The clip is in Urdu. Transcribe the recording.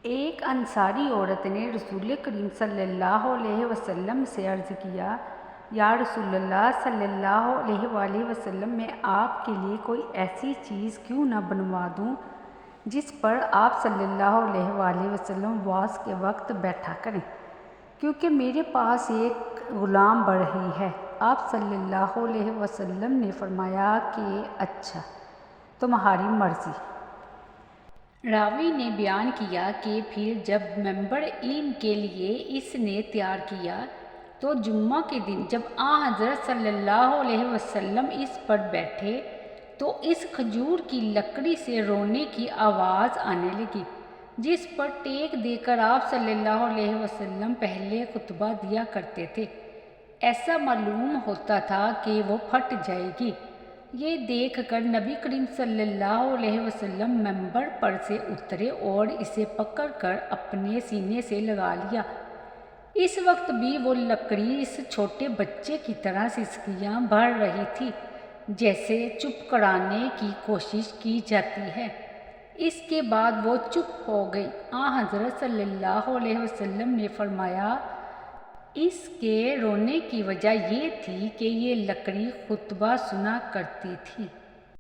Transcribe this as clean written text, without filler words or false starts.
ایک انصاری عورت نے رسول کریم صلی اللہ علیہ وسلم سے عرض کیا، یا رسول اللہ صلی اللہ علیہ وآلہ وسلم، میں آپ کے لیے کوئی ایسی چیز کیوں نہ بنوا دوں جس پر آپ صلی اللہ علیہ وآلہ وسلم واز کے وقت بیٹھا کریں، کیونکہ میرے پاس ایک غلام بڑھ رہی ہے۔ آپ صلی اللہ علیہ وسلم نے فرمایا کہ اچھا، تمہاری مرضی۔ راوی نے بیان کیا کہ پھر جب منبر علم کے لیے اس نے تیار کیا تو جمعہ کے دن جب حضرت صلی اللہ علیہ وسلم اس پر بیٹھے تو اس کھجور کی لکڑی سے رونے کی آواز آنے لگی، جس پر ٹیک دے کر آپ صلی اللہ علیہ وسلم پہلے خطبہ دیا کرتے تھے۔ ایسا معلوم ہوتا تھا کہ وہ پھٹ جائے گی۔ یہ دیکھ کر نبی کریم صلی اللہ علیہ وسلم منبر پر سے اترے اور اسے پکڑ کر اپنے سینے سے لگا لیا۔ اس وقت بھی وہ لکڑی اس چھوٹے بچے کی طرح سسکیاں بھر رہی تھی جیسے چپ کرانے کی کوشش کی جاتی ہے۔ اس کے بعد وہ چپ ہو گئی۔ حضرت صلی اللہ علیہ وسلم نے فرمایا، اس کے رونے کی وجہ یہ تھی کہ یہ لکڑی خطبہ سنا کرتی تھی۔